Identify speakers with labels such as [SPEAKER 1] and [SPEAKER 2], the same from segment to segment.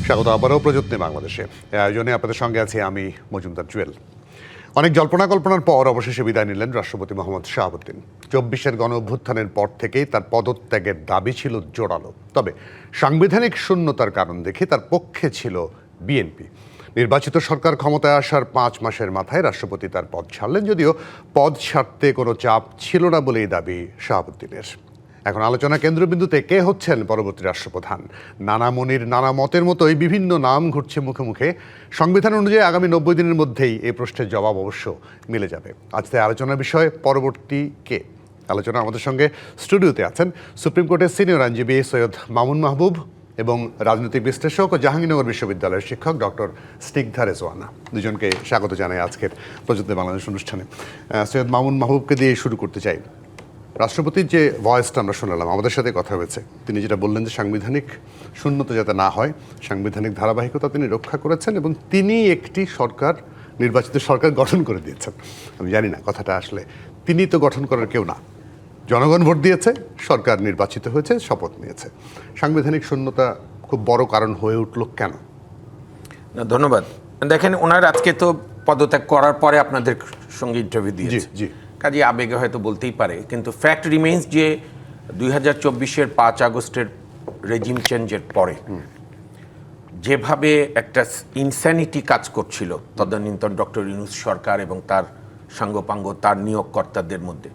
[SPEAKER 1] স্বাগত আবারও প্রযত্নে বাংলাদেশে। এই আয়োজনে আপনাদের সঙ্গে আছি আমি মজুমদার জুয়েল। অনেক জল্পনা কল্পনার পর অবশেষে বিদায় নিলেন রাষ্ট্রপতি মোহাম্মদ শাহাবুদ্দিন। ২৪-এর গণ অভ্যুত্থানের পর থেকেই তার পদত্যাগের দাবি ছিল জোরালো, তবে সাংবিধানিক শূন্যতার কারণ দেখে তার পক্ষে ছিল বিএনপি। নির্বাচিত সরকার ক্ষমতায় আসার ৫ মাসের মাথায় রাষ্ট্রপতি তার পদ ছাড়লেন, যদিও পদ ছাড়তে কোনো চাপ ছিল না বলেই দাবি শাহাবুদ্দিনের। এখন আলোচনা কেন্দ্রবিন্দুতে কে হচ্ছেন পরবর্তী রাষ্ট্রপ্রধান। নানা মনির নানা মতের মতোই বিভিন্ন নাম ঘুরছে মুখে মুখে। সংবিধান অনুযায়ী আগামী ৯০ দিনের মধ্যেই এই প্রশ্নের জবাব অবশ্য মিলে যাবে। আজকে আলোচনার বিষয় পরবর্তী কে। আলোচনা আমাদের সঙ্গে স্টুডিওতে আছেন সুপ্রিম কোর্টের সিনিয়র আইনজীবী সৈয়দ মামুন মাহবুব এবং রাজনৈতিক বিশ্লেষক ও জাহাঙ্গীরনগর বিশ্ববিদ্যালয়ের শিক্ষক ডক্টর স্নিগ্ধা রেজওয়ানা। দুজনকে স্বাগত জানাই আজকের প্রযুক্তি বাংলাদেশ অনুষ্ঠানে। সৈয়দ মামুন মাহবুবকে দিয়ে শুরু করতে চাই। রাষ্ট্রপতির যে ভয়েসটা আমরা শোনালাম, আমাদের সাথে কথা হয়েছে, তিনি যেটা বললেন যে সাংবিধানিক শূন্যতা যাতে না হয়, সাংবিধানিক ধারাবাহিকতা তিনি রক্ষা করেছেন এবং তিনি একটি সরকার, নির্বাচিত সরকার গঠন করে দিয়েছেন। আমি জানি না কথাটা আসলে তিনি তো গঠন করার কেউ না, জনগণ ভোট দিয়েছে, সরকার নির্বাচিত হয়েছে, শপথ নিয়েছে। সাংবিধানিক শূন্যতা খুব বড় কারণ হয়ে উঠল কেন?
[SPEAKER 2] না, ধন্যবাদ। দেখেন, ওনার আজকে তো পদত্যাগ করার পরে আপনাদের সঙ্গে ইন্টারভিউ দিয়েছে,
[SPEAKER 1] জি,
[SPEAKER 2] কাজে আবেগে হয়তো বলতেই পারে, কিন্তু ফ্যাক্ট রিমেইন্স যে ২০২৪-এর ৫ আগস্টের রেজিম চেঞ্জের পরে যেভাবে একটা ইনস্যানিটি কাজ করছিল তদানীন্তন ডক্টর ইউনূস সরকার এবং তার সাঙ্গপাঙ্গ, তার নিয়োগকর্তাদের মধ্যে,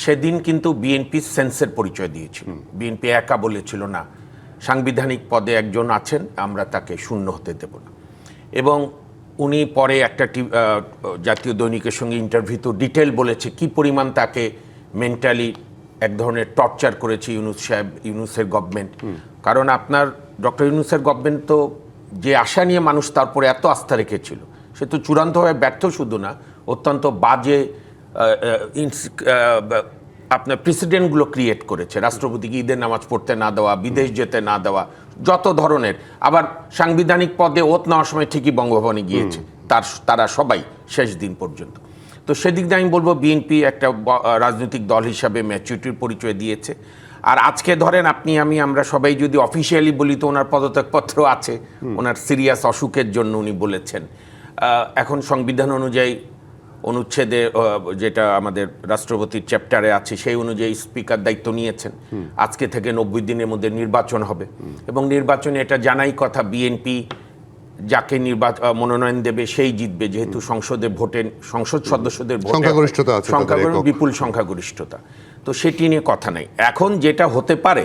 [SPEAKER 2] সেদিন কিন্তু বিএনপি সেন্সের পরিচয় দিয়েছিল। বিএনপি একা বলেছিল না, সাংবিধানিক পদে একজন আছেন, আমরা তাকে শূন্য হতে দেব না। এবং উনি পরে একটা জাতীয় দৈনিকের সঙ্গে ইন্টারভিউতে ডিটেল বলেছে কি পরিমাণ তাকে মেন্টালি এক ধরনের টর্চার করেছে ইউনূস সাহেব, ইউনূসের গভর্নমেন্ট। কারণ আপনার ডক্টর ইউনূসের গভর্নমেন্ট তো যে আশা নিয়ে মানুষ তারপরে এত আস্থা রেখেছিল, সে তো চূড়ান্তভাবে ব্যর্থ শুধু না, অত্যন্ত বাজে আপনার প্রেসিডেন্টগুলো ক্রিয়েট করেছে। রাষ্ট্রপতিকে ঈদের নামাজ পড়তে না দেওয়া, বিদেশ যেতে না দেওয়া, যত ধরনের। আবার সাংবিধানিক পদে ওত নেওয়ার সময় ঠিকই বঙ্গভবনে গিয়েছে তারা সবাই শেষ দিন পর্যন্ত। তো সেদিক দিয়ে আমি বলবো বিএনপি একটা রাজনৈতিক দল হিসাবে ম্যাচুরিটির পরিচয় দিয়েছে। আর আজকে ধরেন আমরা সবাই যদি অফিসিয়ালি বলি তো ওনার পদত্যাগপত্র আছে, ওনার সিরিয়াস অসুখের জন্য উনি বলেছেন। এখন সংবিধান অনুযায়ী অনুচ্ছেদে যেটা আমাদের রাষ্ট্রপতির চ্যাপ্টারে আছে সেই অনুযায়ী স্পিকার দায়িত্ব নিয়েছেন। আজকে থেকে ৯০ দিনের মধ্যে নির্বাচন হবে এবং নির্বাচনে এটা জানাই কথা, বিএনপি যাকে মনোনয়ন দেবে সেই জিতবে, যেহেতু সংসদে ভোটে সংসদ সদস্যদের
[SPEAKER 1] সংখ্যাগরিষ্ঠতা আছে,
[SPEAKER 2] বিপুল সংখ্যাগরিষ্ঠতা, তো সেটি নিয়ে কথা নাই। এখন যেটা হতে পারে,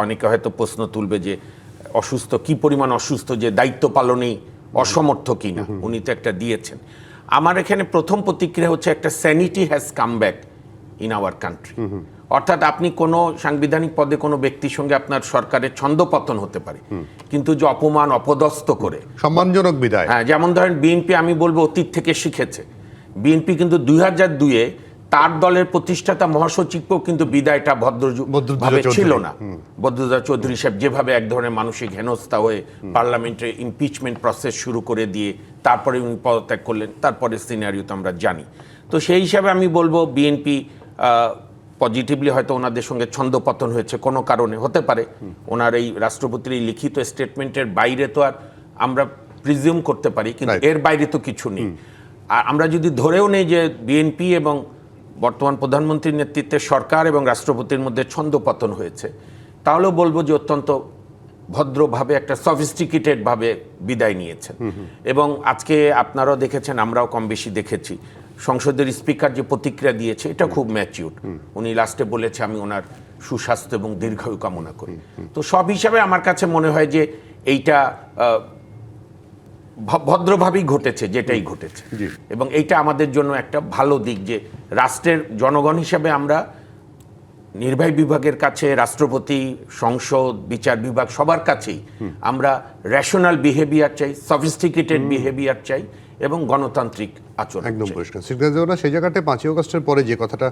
[SPEAKER 2] অনেকে হয়তো প্রশ্ন তুলবে যে অসুস্থ, কি পরিমাণ অসুস্থ, যে দায়িত্ব পালনেই অসমর্থ কিনা, উনি তো একটা দিয়েছেন। আমার এখানে প্রথম প্রতিক্রিয়া হচ্ছে একটা sanity has come back in our country. অর্থাৎ আপনি কোনো সাংবিধানিক পদে কোনো ব্যক্তির সঙ্গে আপনার সরকারের ছন্দপতন হতে পারে, কিন্তু যে অপমান অপদস্থ করে
[SPEAKER 1] সম্মানজনক বিদায়,
[SPEAKER 2] হ্যাঁ, যেমন ধরেন বিএনপি, আমি বলবো অতীত থেকে শিখেছে। বিএনপি কিন্তু ২০০২-এ তার দলের প্রতিষ্ঠাতা মহাসচিবকেও কিন্তু বিদায়টা ভদ্রভাবে ছিল না। বদরুদ্দোজা চৌধুরী সাহেব যেভাবে এক ধরনের মানসিক হেনস্থা হয়ে পার্লামেন্টে ইমপিচমেন্ট প্রসেস শুরু করে দিয়ে তারপরে উনি পদত্যাগ করলেন, তারপরে সিনারিও তো আমরা জানি। তো সেই হিসাবে আমি বলবো বিএনপি পজিটিভলি হয়তো ওনাদের সঙ্গে ছন্দপতন হয়েছে কোনো কারণে, হতে পারে। ওনার এই রাষ্ট্রপতির এই লিখিত স্টেটমেন্টের বাইরে তো আর আমরা প্রিজিউম করতে পারি, কিন্তু এর বাইরে তো কিছু নেই। আর আমরা যদি ধরেও নেই যে বিএনপি এবং বর্তমান প্রধানমন্ত্রীর নেতৃত্বে সরকার এবং রাষ্ট্রপতির মধ্যে ছন্দপতন হয়েছে, তাহলেও বলবো যে অত্যন্ত ভদ্রভাবে, একটা সফিস্টিকেটেড ভাবে বিদায় নিয়েছেন। এবং আজকে আপনারাও দেখেছেন, আমরাও কম বেশি দেখেছি, সংসদের স্পিকার যে প্রতিক্রিয়া দিয়েছে এটা খুব ম্যাচিউর। উনি লাস্টে বলেছে আমি ওনার সুস্বাস্থ্য এবং দীর্ঘায়ু কামনা করি। তো সব হিসাবে আমার কাছে মনে হয় যে এইটা ভদ্রভাবেই ঘটেছে, যেটাই ঘটেছে। এবং এইটা আমাদের জন্য একটা ভালো দিক যে রাষ্ট্রের জনগণ হিসাবে আমরা নির্বাহী বিভাগের কাছে, রাষ্ট্রপতি, সংসদ, বিচার বিভাগ সবার কাছেই আমরা র্যাশনাল বিহেভিয়ার চাই, সফিস্টিকেটেড বিহেভিয়ার চাই এবং গণতান্ত্রিক আচরণ।
[SPEAKER 1] একদম পরিষ্কার। সেই জায়গাটা ৫ই আগস্টের পরে যে কথাটা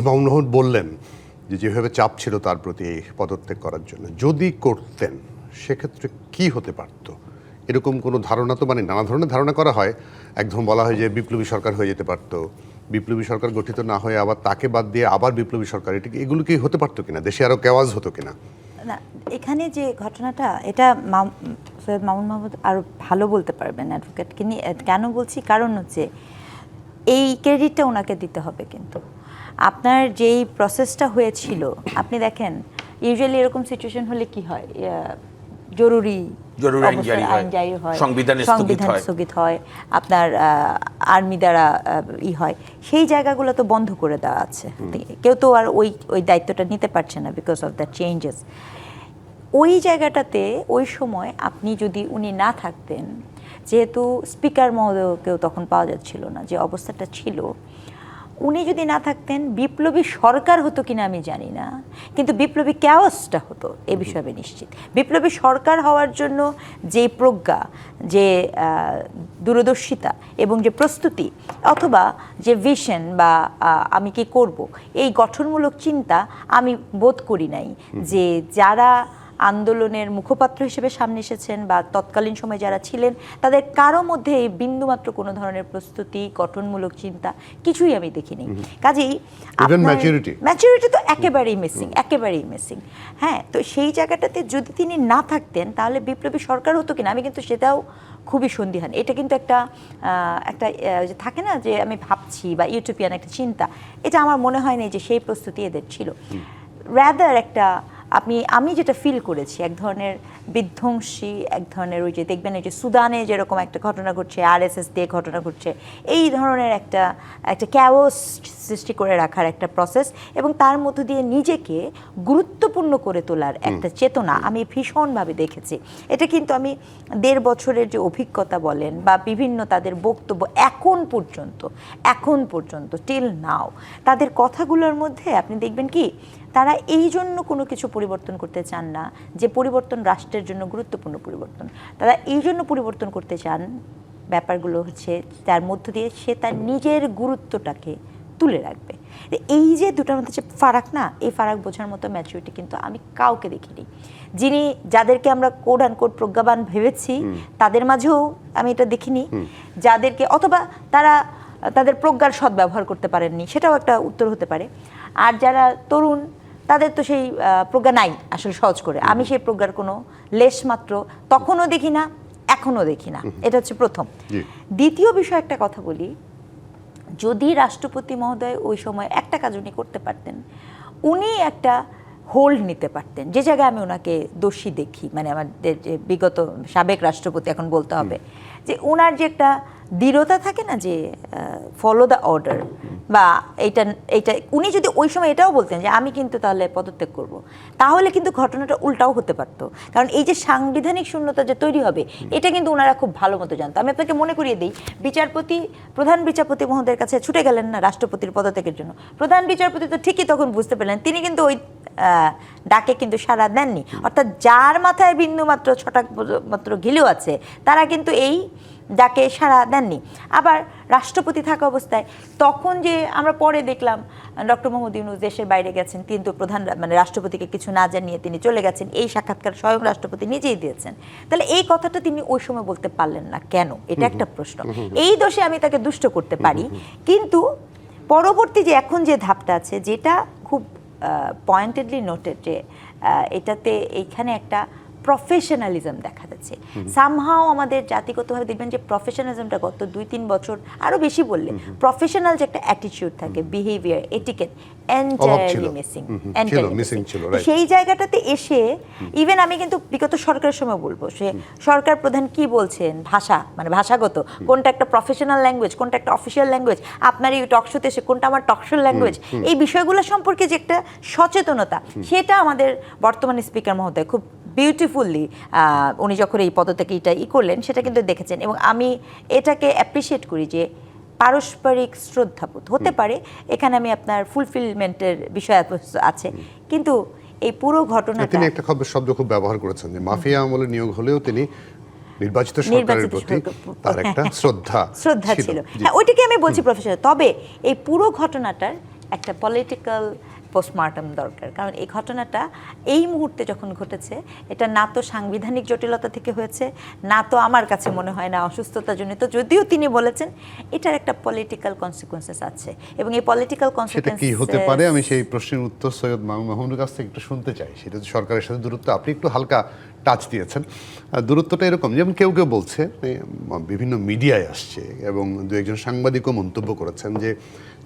[SPEAKER 1] মামুন মাহমুদ বললেন, যে যেভাবে চাপ ছিল তার প্রতি পদত্যাগ করার জন্য, যদি করতেন সেক্ষেত্রে কি হতে পারত, এরকম কোনো ধারণা তো, মানে নানা ধরনের ধারণা করা হয়। একদম বলা হয় যে বিপ্লবী সরকার হয়ে যেতে পারতো, বিপ্লবী সরকার গঠিত না হয়ে আবার তাকে বাদ দিয়ে আবার বিপ্লবী সরকার, এগুলো কি হতে পারতো কিনা, দেশে আরো কেওয়াজ হতো কিনা?
[SPEAKER 3] না, এখানে যে ঘটনাটা, এটা সৈয়দ মামুন মাহমুদ আরও ভালো বলতে পারবেন অ্যাডভোকেটকে নিয়ে। কেন বলছি, কারণ হচ্ছে এই ক্রেডিটটা ওনাকে দিতে হবে। কিন্তু আপনার যেই প্রসেসটা হয়েছিল, আপনি দেখেন ইউজুয়ালি এরকম সিচুয়েশন হলে কি হয়, জরুরি
[SPEAKER 2] আইন জারি হয়, সংবিধান
[SPEAKER 3] স্থগিত হয়, আপনার আর্মি দ্বারা হয়, সেই জায়গাগুলো তো বন্ধ করে দেওয়া আছে। কেউ তো আর ওই দায়িত্বটা নিতে পারছে না বিকজ অফ দ্য চেঞ্জেস। ওই জায়গাটাতে ওই সময় আপনি যদি উনি না থাকতেন, যেহেতু স্পিকার মহোদয়কেও তখন পাওয়া যাচ্ছিল না, যে অবস্থাটা ছিল, উনি যদি না থাকতেন বিপ্লবী সরকার হতো কিনা আমি জানি না, কিন্তু বিপ্লবী ক্যাওসটা হতো এ বিষয়ে আমি নিশ্চিত। বিপ্লবী সরকার হওয়ার জন্য যে প্রজ্ঞা, যে দূরদর্শিতা এবং যে প্রস্তুতি অথবা যে ভিশন বা আমি কি করব, এই গঠনমূলক চিন্তা আমি বোধ করি নাই যে যারা আন্দোলনের মুখপাত্র হিসেবে সামনে এসেছেন বা তৎকালীন সময়ে যারা ছিলেন, তাদের কারো মধ্যে এই বিন্দুমাত্র কোনো ধরনের প্রস্তুতি, গঠনমূলক চিন্তা কিছুই আমি দেখিনি। কাজেই ম্যাচুরিটি তো একেবারেই মিসিং। হ্যাঁ, তো সেই জায়গাটাতে যদি তিনি না থাকতেন তাহলে বিপ্লবী সরকার হতো কিনা আমি কিন্তু সেটাও খুবই সন্দিহান। এটা কিন্তু একটা যে থাকে না যে আমি ভাবছি বা ইউটোপিয়ান একটা চিন্তা, এটা আমার মনে হয় না যে সেই প্রস্তুতি এদের ছিল। রাদার একটা আমি যেটা ফিল করেছি, এক ধরনের বিধ্বংসী, এক ধরনের ওই যে দেখবেন এই যে সুদানে যেরকম একটা ঘটনা ঘটছে, আরএসএস দিয়ে ঘটনা ঘটছে, এই ধরনের একটা ক্যাওস সৃষ্টি করে রাখার একটা প্রসেস এবং তার মধ্য দিয়ে নিজেকে গুরুত্বপূর্ণ করে তোলার একটা চেতনা আমি ভীষণভাবে দেখেছি। এটা কিন্তু আমি 1.5 বছরের যে অভিজ্ঞতা বলেন বা বিভিন্ন তাদের বক্তব্য এখন পর্যন্ত টিল নাও, তাদের কথাগুলোর মধ্যে আপনি দেখবেন কি তারা এই জন্য কোনো কিছু পরিবর্তন করতে চান না যে পরিবর্তন রাষ্ট্রের জন্য গুরুত্বপূর্ণ পরিবর্তন। তারা এই জন্য পরিবর্তন করতে চান, ব্যাপারগুলো হচ্ছে তার মধ্য দিয়ে সে তার নিজের গুরুত্বটাকে তুলে রাখবে। এই যে দুটার মধ্যে যে ফারাক না, এই ফারাক বোঝার মতো ম্যাচুরিটি কিন্তু আমি কাউকে দেখিনি। যাদেরকে আমরা কোড অ্যান্ড কোড প্রজ্ঞাবান ভেবেছি তাদের মাঝেও আমি এটা দেখিনি, যাদেরকে অথবা তারা তাদের প্রজ্ঞার সদ্ব্যবহার করতে পারেননি, সেটাও একটা উত্তর হতে পারে। আর যারা তরুণ তাদের তো সেই প্রজ্ঞা নাই, আসলে সহজ করে আমি সেই প্রজ্ঞার কোনো লেশ মাত্র তখনও দেখি না, এখনও দেখি না। এটা হচ্ছে প্রথম। দ্বিতীয় বিষয় একটা কথা বলি, যদি রাষ্ট্রপতি মহোদয় ওই সময় একটা কাজ উনি করতে পারতেন, উনি একটা হোল্ড নিতে পারতেন, যে জায়গায় আমি ওনাকে দোষী দেখি, মানে আমাদের যে বিগত সাবেক রাষ্ট্রপতি এখন বলতে হবে যে ওনার যে একটা দৃঢ়তা থাকে না যে ফলো দ্য অর্ডার, বা এইটা উনি যদি ওই সময় এটাও বলতেন যে আমি কিন্তু তাহলে পদত্যাগ করব, তাহলে কিন্তু ঘটনাটা উল্টাও হতে পারতো। কারণ এই যে সাংবিধানিক শূন্যতা যে তৈরি হবে, এটা কিন্তু ওনারা খুব ভালো মতো জানতো। আমি আপনাকে মনে করিয়ে দিই, প্রধান বিচারপতি মহোদয়ের কাছে ছুটে গেলেন না রাষ্ট্রপতির পদত্যাগের জন্য, প্রধান বিচারপতি তো ঠিকই তখন বুঝতে পারলেন, তিনি কিন্তু ওই ডাকে কিন্তু সাড়া দেননি। অর্থাৎ যার মাথায় বিন্দু মাত্র ছটাক মাত্র ঘিলেও আছে, তারা কিন্তু এই ডাকে সাড়া দেননি। আবার রাষ্ট্রপতি থাকা অবস্থায় তখন যে আমরা পরে দেখলাম ডক্টর মোহাম্মদ ইউনূস দেশের বাইরে গেছেন, কিন্তু রাষ্ট্রপতিকে কিছু না জানিয়ে তিনি চলে গেছেন, এই সাক্ষাৎকার স্বয়ং রাষ্ট্রপতি নিজেই দিয়েছেন। তাহলে এই কথাটা তিনি ওই সময় বলতে পারলেন না কেন? এটা একটা প্রশ্ন। এই দোষে আমি তাকে দুষ্ট করতে পারি, কিন্তু পরবর্তী যে এখন যে ধাপটা আছে, যেটা খুব পয়েন্টেডলি নোটেড, যে এটাতে এইখানে একটা প্রফেশনালিজম দেখা যাচ্ছে। সামহাও আমাদের জাতিগতভাবে দেখবেন যে প্রফেশনালিজমটা গত 2-3 বছর আরও বেশি বললে প্রফেশনাল যে একটা অ্যাটিটিউড থাকে, বিহেভিয়ার, এটিকেট এন্টায়ারলি মিসিং। সেই জায়গাটাতে এসে ইভেন আমি কিন্তু বিগত সরকারের সময় বলবো, সে সরকার প্রধান কি বলছেন, ভাষাগত কোনটা একটা প্রফেশনাল ল্যাঙ্গুয়েজ, কোনটা একটা অফিসিয়াল ল্যাঙ্গুয়েজ, আপনার এই টকশোতে এসে কোনটা আমার টকশোর ল্যাঙ্গুয়েজ, এই বিষয়গুলো সম্পর্কে যে একটা সচেতনতা, সেটা আমাদের বর্তমান স্পিকার মহোদয় খুব বিউটিফুল্লি উনি যখন এই পদত্যাগটা করলেন সেটা কিন্তু দেখেছেন। এবং আমি এটাকে অ্যাপ্রিসিয়েট করি যে পারস্পরিক শ্রদ্ধাবোধ হতে পারে, এখানে আমি আপনার ফুলফিলমেন্টের বিষয় আছে, কিন্তু এই পুরো ঘটনাটা
[SPEAKER 1] তিনি একটা শব্দ খুব ব্যবহার করেছেন যে মাফিয়া আমলে নিয়োগ হলেও তিনি নির্বাচিত সরকারের প্রতি তার একটা শ্রদ্ধা ছিল।
[SPEAKER 3] হ্যাঁ, ওইটাকে আমি বলছি প্রফেশনাল। তবে এই পুরো ঘটনাটার একটা পলিটিক্যাল পোস্টমর্টম দরকার, কারণ এই ঘটনাটা এই মুহূর্তে যখন ঘটেছে এটা না তো সাংবিধানিক জটিলতা থেকে হয়েছে, না তো আমার কাছে মনে হয় না অসুস্থতাজনিত, যদিও তিনি বলেছেন এটার একটা পলিটিক্যাল কনসিকুয়েন্সেস আছে, এবং এই পলিটিক্যাল
[SPEAKER 1] সেটা
[SPEAKER 3] কনসিকুয়েন্স
[SPEAKER 1] কি হতে পারে আমি সেই প্রশ্নের উত্তর সৈয়দ মাহমুদের কাছ থেকে একটু শুনতে চাই। সেটা তো সরকারের সাথে দূরত্ব, আপনি একটু হালকা টাচ দিয়েছেন। দূরত্বটা এরকম, যেমন কেউ কেউ বলছে, বিভিন্ন মিডিয়ায় আসছে এবং দু একজন সাংবাদিকও মন্তব্য করেছেন যে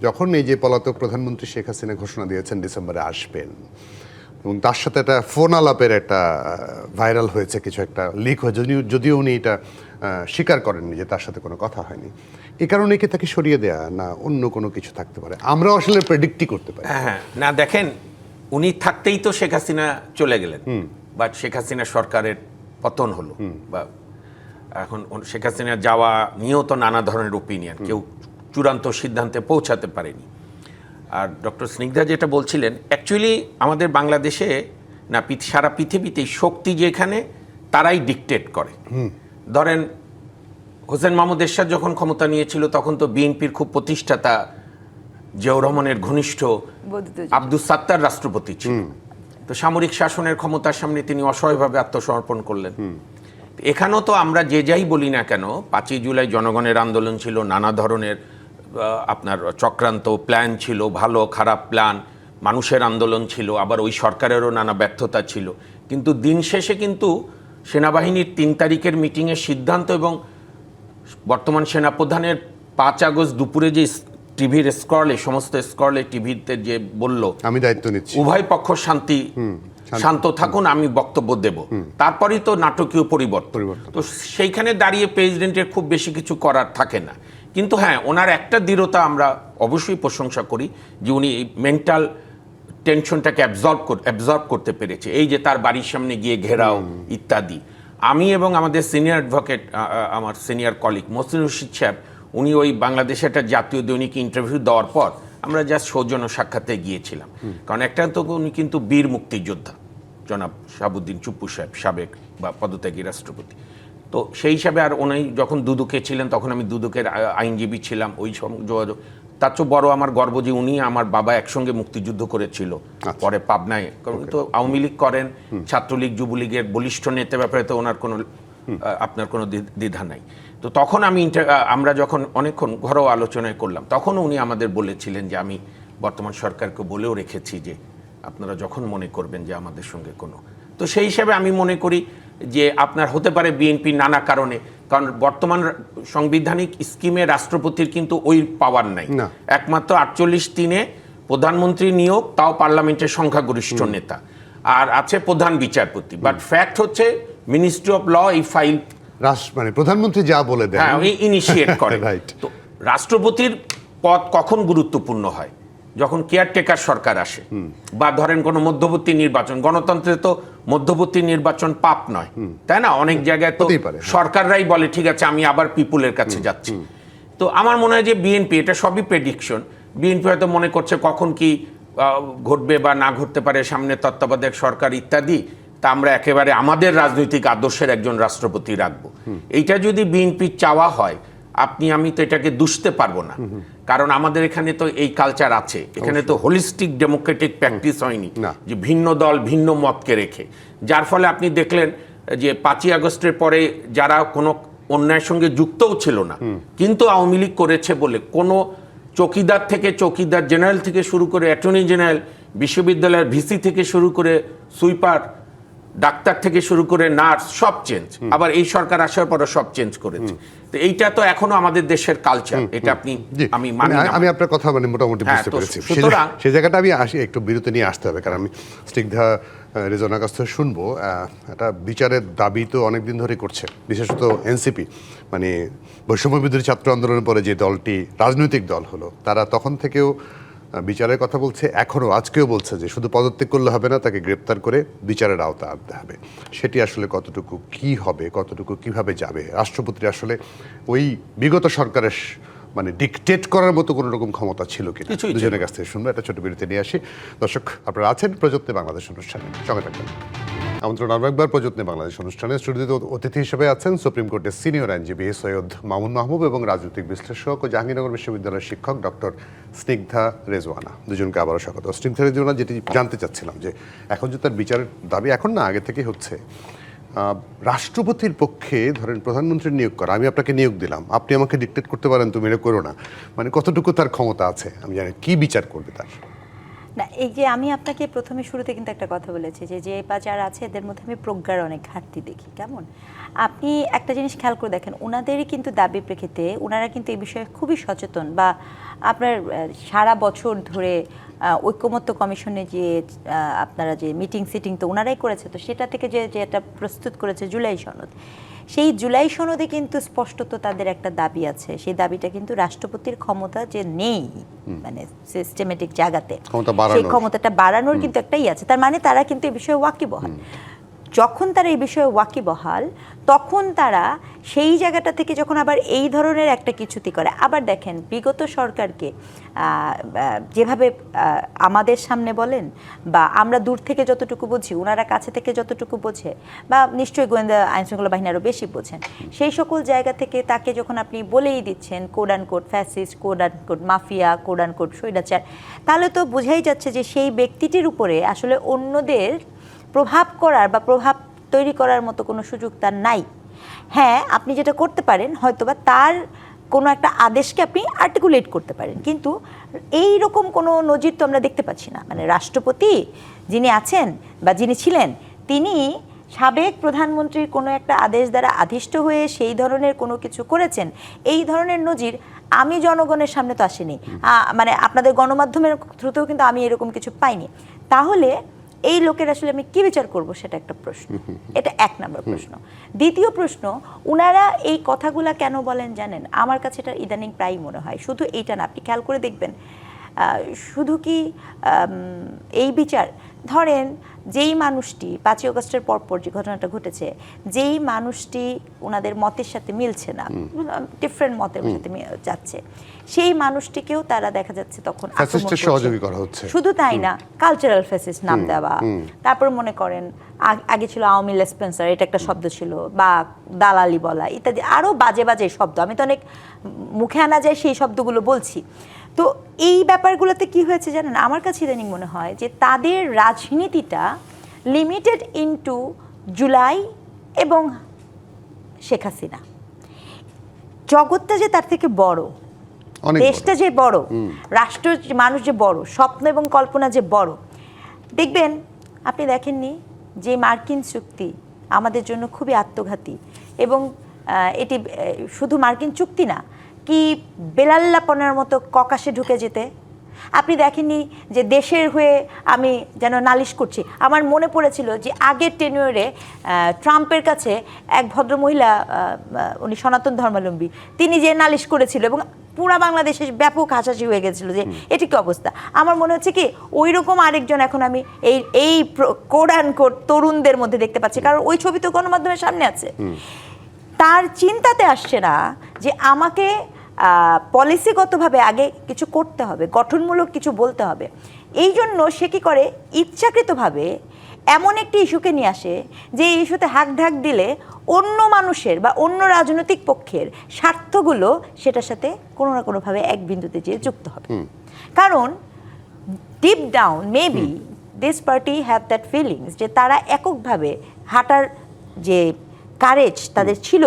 [SPEAKER 1] যখন এই যে পলাতক প্রধানমন্ত্রী শেখ হাসিনা ঘোষণা দিয়েছেন ডিসেম্বরে আসবেন, এবং তার সাথে একটা ফোন আলাপের একটা ভাইরাল হয়েছে, কিছু একটা লিক হয়েছে, যদিও উনি এটা স্বীকার করেননি যে তার সাথে কোনো কথা হয়নি। এই কারণে কি তাকে সরিয়ে দেয়া, না অন্য কোনো কিছু থাকতে পারে? আমরা আসলে প্রেডিক্টই করতে পারি।
[SPEAKER 2] হ্যাঁ, না দেখেন, উনি থাকতেই তো শেখ হাসিনা চলে গেলেন, বা শেখ হাসিনা সরকারের পতন হলো, বা এখন শেখ হাসিনা যাওয়া নিয়েও তো নানা ধরনের ওপিনিয়ন, কেউ চূড়ান্ত সিদ্ধান্তে পৌঁছাতে পারেনি। আর ডক্টর স্নিগ্ধা যেটা বলছিলেন, অ্যাকচুয়ালি আমাদের বাংলাদেশে না, সারা পৃথিবীতেই শক্তি যেখানে তারাই ডিকটেট করে। ধরেন হোসেন মাহমুদ এরশাদ যখন ক্ষমতা নিয়েছিল তখন তো বিএনপির খুব প্রতিষ্ঠাতা জিয়াউর রহমানের ঘনিষ্ঠ আব্দুস সাত্তার রাষ্ট্রপতি ছিল, তো সামরিক শাসনের ক্ষমতার সামনে তিনি অসহায়ভাবে আত্মসমর্পণ করলেন। এখানেও তো আমরা যে যাই বলি না কেন, 5ই জুলাই জনগণের আন্দোলন ছিল, নানা ধরনের আপনার চক্রান্ত প্ল্যান ছিল, ভালো খারাপ প্ল্যান, মানুষের আন্দোলন ছিল, আবার ওই সরকারেরও নানা ব্যর্থতা ছিল, কিন্তু দিন শেষে কিন্তু সেনাবাহিনীর 3 তারিখের মিটিংয়ের সিদ্ধান্ত এবং বর্তমান সেনাপ্রধানের 5 আগস্ট দুপুরে যে টিভির স্ক্রলে, সমস্ত স্ক্রলে টিভিতে যে বলল
[SPEAKER 1] আমি দায়িত্ব নিচ্ছি,
[SPEAKER 2] উভয় পক্ষ শান্ত থাকুন, আমি বক্তব্য দেব, তারপরেই তো নাটকীয় পরিবর্তন। তো সেইখানে দাঁড়িয়ে প্রেসিডেন্টের খুব বেশি কিছু করার থাকে না। কিন্তু হ্যাঁ, ওনার একটা দৃঢ়তা আমরা অবশ্যই প্রশংসা করি, যে উনি মেন্টাল টেনশনটাকে অ্যাবজর্ব করতে পেরেছে। এই যে তার বাড়ির সামনে গিয়ে ঘেরাও ইত্যাদি। আমি এবং আমাদের সিনিয়র অ্যাডভোকেট, আমার সিনিয়র কলিগ মহসিন রশিদ সাহেব, উনি ওই বাংলাদেশে একটা জাতীয় দৈনিক ইন্টারভিউ দেওয়ার পর আমরা জাস্ট সৌজন্য সাক্ষাতে গিয়েছিলাম, কারণ একটা তো উনি কিন্তু বীর মুক্তিযোদ্ধা জনাব শাহাবুদ্দিন চুপ্পু সাহেব, সাবেক বা পদত্যাগী রাষ্ট্রপতি। তো সেই হিসাবে, আর উনি যখন দুদকে ছিলেন তখন আমি দুদকের আইনজীবী ছিলাম, ওই যোগাযোগ। তার চেয়ে বড় আমার গর্ব যে উনি আমার বাবা একসঙ্গে মুক্তিযুদ্ধ করেছিল, পরে পাবনায়, কারণ তো আওয়ামী লীগ করেন, ছাত্রলীগ যুবলীগের বলিষ্ঠ নেতা, ব্যাপারে তো ওনার কোনো আপনার কোনো দ্বিধা নাই। তো তখন আমরা যখন অনেকক্ষণ ঘরোয়া আলোচনায় করলাম, তখন উনি আমাদের বলেছিলেন যে আমি বর্তমান সরকারকে বলেও রেখেছি যে আপনারা যখন মনে করবেন যে আমাদের সঙ্গে কোনো, তো সেই হিসাবে আমি মনে করি যে আপনার হতে পারে বিএনপি নানা কারণে, কারণ বর্তমান সাংবিধানিক স্কিমে রাষ্ট্রপতির কিন্তু ওই পাওয়ার নাই, একমাত্র 48(3)-এ প্রধানমন্ত্রী নিয়োগ, তাও পার্লামেন্টের সংখ্যাগরিষ্ঠ নেতা, আর আছে প্রধান বিচারপতি। বাট ফ্যাক্ট হচ্ছে মিনিস্ট্রি অফ ল এই ফাইল
[SPEAKER 1] মানে প্রধানমন্ত্রী যা বলে দেন,
[SPEAKER 2] হ্যাঁ, ইনিশিয়েট করে। তো রাষ্ট্রপতির পদ কখন গুরুত্বপূর্ণ হয়? যখন কেয়ারটেকার সরকার আসে, বা ধরেন কোনো মধ্যবর্তী নির্বাচন। গণতন্ত্রে তো মধ্যবর্তী নির্বাচন পাপ নয়, তাই না? অনেক জায়গায় তো সরকাররাই বলে ঠিক আছে আমি আবার পিপুলের কাছে যাচ্ছি। তো আমার মনে হয় যে বিএনপি, এটা সবই প্রেডিকশন, বিএনপি হয়তো মনে করছে কখন কি ঘটবে বা না ঘটতে পারে, সামনে তত্ত্বাবধায়ক সরকার ইত্যাদি, তা আমরা একেবারে আমাদের রাজনৈতিক আদর্শের একজন রাষ্ট্রপতি রাখবো। এইটা যদি বিএনপির চাওয়া হয়, আমি তো এটাকে দুষতে পারবো না, কারণ আমাদের এখানে তো এই কালচার আছে, এখানে তো হোলিস্টিক ডেমোক্রেটিক প্র্যাকটিস হয়নি, যে ভিন্ন দল ভিন্ন মতকে রেখে, যার ফলে আপনি দেখলেন যে 5ই আগস্টের পরে যারা কোনো অন্যায়ের সঙ্গে যুক্তও ছিল না, কিন্তু আওয়ামী লীগ করেছে বলে কোনো চৌকিদার থেকে চৌকিদার জেনারেল থেকে শুরু করে অ্যাটর্নি জেনারেল, বিশ্ববিদ্যালয়ের ভিসি থেকে শুরু করে সুইপার, ডাক্তার থেকে শুরু করে নার্স, সব চেঞ্জ। আবার এই সরকার আসার পরে সব চেঞ্জ করেছে। তো এইটা তো এখনো আমাদের দেশের কালচার, এটা আমি মানি না।
[SPEAKER 1] আমি আপনার কথা মোটামুটি বুঝতে পেরেছি। সেই জায়গাটা আমি একটু বিরতি নিয়ে আসতে হবে, কারণ আমি স্নিগ্ধা রেজনার কাছ থেকে শুনবো। একটা বিচারের দাবি তো অনেকদিন ধরে করছে, বিশেষত এনসিপি, মানে বৈষম্য বিরোধী ছাত্র আন্দোলনের পরে যে দলটি রাজনৈতিক দল হলো, তারা তখন থেকেও বিচারের কথা বলছে, এখনও আজকেও বলছে যে শুধু পদত্যাগ করলে হবে না, তাকে গ্রেপ্তার করে বিচারের আওতা আনতে হবে। সেটি আসলে কতটুকু কি হবে, কতটুকু কিভাবে যাবে? রাষ্ট্রপতির আসলে ওই বিগত সরকারের মানে ডিকটেট করার মতো কোনো রকম ক্ষমতা ছিল কিনা, দুজনের কাছ থেকে শুনবো। একটা ছোট বিরতি নিয়ে আসি। দর্শক, আপনারা আছেন প্রযুক্তি বাংলাদেশ অনুষ্ঠানে, সঙ্গে থাকবেন। আমন্ত্রণ আরও একবার প্রযত্নে বাংলাদেশ অনুষ্ঠানে স্টুডিওতে অতিথি হিসেবে আছেন সুপ্রিম কোর্টের সিনিয়র আইনজীবী সৈয়দ মামুন মাহবুব এবং রাজনৈতিক বিশ্লেষক ও জাহাঙ্গীরনগর বিশ্ববিদ্যালয়ের শিক্ষক ডক্টর স্নিগ্ধা রেজওয়ানা। দুজনকে আবারও স্বাগত। স্নিগ্ধা রেজওয়ানা, যেটি জানতে চাচ্ছিলাম যে এখন যে তার বিচারের দাবি এখন না আগে থেকে হচ্ছে, রাষ্ট্রপতির পক্ষে ধরেন প্রধানমন্ত্রী নিয়োগ করা, আমি আপনাকে নিয়োগ দিলাম, আপনি আমাকে ডিক্টেট করতে পারেন তুমি এটা করো না, মানে কতটুকু তার ক্ষমতা আছে আমি জানি, কি বিচার করবে তার?
[SPEAKER 3] না, এই যে আমি আপনাকে প্রথমে শুরুতে কিন্তু একটা কথা বলেছি যে যারা আছে এদের মধ্যে আমি প্রজ্ঞার অনেক ঘাটতি দেখি। কেমন আপনি একটা জিনিস খেয়াল করে দেখেন, ওনাদেরই কিন্তু দাবি প্রেক্ষিতে ওনারা কিন্তু এই বিষয়ে খুবই সচেতন, বা আপনার সারা বছর ধরে ঐকমত্য কমিশনে যে আপনারা যে মিটিং সিটিং তো ওনারাই করেছে, তো সেটা থেকে যে এটা প্রস্তুত করেছে জুলাই সনদ, সেই জুলাই সনদে কিন্তু স্পষ্টত তাদের একটা দাবি আছে। সেই দাবিটা কিন্তু রাষ্ট্রপতির ক্ষমতা যে নেই, মানে সিস্টেমেটিক জায়গাতে সেই ক্ষমতাটা বাড়ানোর কিন্তু একটাই আছে। তার মানে তারা কিন্তু এই বিষয়ে ওয়াকিবহাল। যখন তারা এই বিষয়ে ওয়াকিবহাল, তখন তারা সেই জায়গাটা থেকে যখন আবার এই ধরনের একটা কিছুতি করে, আবার দেখেন বিগত সরকারকে যেভাবে আমাদের সামনে বলেন বা আমরা দূর থেকে যতটুকু বুঝি, ওনারা কাছে থেকে যতটুকু বোঝে, বা নিশ্চয়ই গোয়েন্দা আইনশৃঙ্খলা বাহিনী আরও বেশি বোঝেন, সেই সকল জায়গা থেকে তাকে যখন আপনি বলেই দিচ্ছেন code and code fascist, code and code mafia, code and code স্বৈরাচার, তাহলে তো বোঝাই যাচ্ছে যে সেই ব্যক্তিটির উপরে আসলে অন্যদের প্রভাব করার বা প্রভাব তৈরি করার মতো কোনো সুযোগ তার নাই। হ্যাঁ, আপনি যেটা করতে পারেন হয়তোবা তার কোনো একটা আদেশকে আপনি আর্টিকুলেট করতে পারেন, কিন্তু এই রকম কোনো নজির তো আমরা দেখতে পাচ্ছি না। মানে রাষ্ট্রপতি যিনি আছেন বা যিনি ছিলেন, তিনি সাবেক প্রধানমন্ত্রীর কোনো একটা আদেশ দ্বারা আদিষ্ট হয়ে সেই ধরনের কোনো কিছু করেছেন, এই ধরনের নজির আমি জনগণের সামনে তো আসেনি, মানে আপনাদের গণমাধ্যমের থ্রুতেও কিন্তু আমি এরকম কিছু পাইনি। তাহলে এই লোকের আসলে আমি কি বিচার করব, সেটা একটা প্রশ্ন। এটা এক নম্বর প্রশ্ন। দ্বিতীয় প্রশ্ন, উনারা এই কথাগুলা কেন বলেন জানেন? আমার কাছে এটা ইদানিং প্রায়ই মনে হয়। শুধু এইটা না, আপনি খেয়াল করে দেখবেন, শুধু কি এই বিচার, ধরেন যেই মানুষটি 5ই আগস্টের পরপর যে ঘটনাটা ঘটেছে, যেই মানুষটি ওনাদের মতের সাথে মিলছে না, ডিফারেন্ট মতের সাথে যাচ্ছে, সেই মানুষটিকেও তারা দেখা যাচ্ছে তখন
[SPEAKER 1] সহযোগী করা হচ্ছে।
[SPEAKER 3] শুধু তাই না, কালচারাল ফ্যাসিস্ট নাম দেওয়া, তারপর মনে করেন আগে ছিল আওয়ামী লেসপেন্সার, এটা একটা শব্দ ছিল, বা দালালি বলা ইত্যাদি আরও বাজে বাজে শব্দ, আমি তো অনেক মুখে আনা যায় সেই শব্দগুলো বলছি। তো এই ব্যাপারগুলোতে কি হয়েছে জানেন, আমার কাছে ইদানিং মনে হয় যে তাদের রাজনীতিটা লিমিটেড ইনটু জুলাই এবং শেখ হাসিনা। জগৎটা যে তার থেকে বড়, দেশটা যে বড়, রাষ্ট্র মানুষ যে বড়, স্বপ্ন এবং কল্পনা যে বড়। দেখবেন, আপনি দেখেননি যে মার্কিন চুক্তি আমাদের জন্য খুবই আত্মঘাতী, এবং এটি শুধু মার্কিন চুক্তি না, কি বেলাল্লাপনার মতো ককাশে ঢুকে যেতে। আপনি দেখেননি যে দেশের হয়ে আমি যেন নালিশ করছি। আমার মনে পড়েছিল যে আগের টেনিয়রে ট্রাম্পের কাছে এক ভদ্রমহিলা, উনি সনাতন ধর্মাবলম্বী, তিনি যে নালিশ করেছিল এবং পুরা বাংলাদেশে ব্যাপক হাসাহাসি হয়ে গেছিল যে এটি কি অবস্থা। আমার মনে হচ্ছে কি ওই রকম আরেকজন এখন আমি এই কোড অ্যান্ড কোড তরুণদের মধ্যে দেখতে পাচ্ছি, কারণ ওই ছবি তো গণমাধ্যমের সামনে আছে। তার চিন্তাতে আসছে না যে আমাকে পলিসিগতভাবে আগে কিছু করতে হবে, গঠনমূলক কিছু বলতে হবে। এই জন্য সে কী করে, ইচ্ছাকৃতভাবে এমন একটি ইস্যুকে নিয়ে আসে যে এই ইস্যুতে হাক ঢাক দিলে অন্য মানুষের বা অন্য রাজনৈতিক পক্ষের স্বার্থগুলো সেটার সাথে কোনো না কোনোভাবে এক বিন্দুতে যেয়ে যুক্ত হবে। কারণ deep down maybe this party have that feelings যে তারা এককভাবে হাঁটার যে কারেজ তাদের ছিল,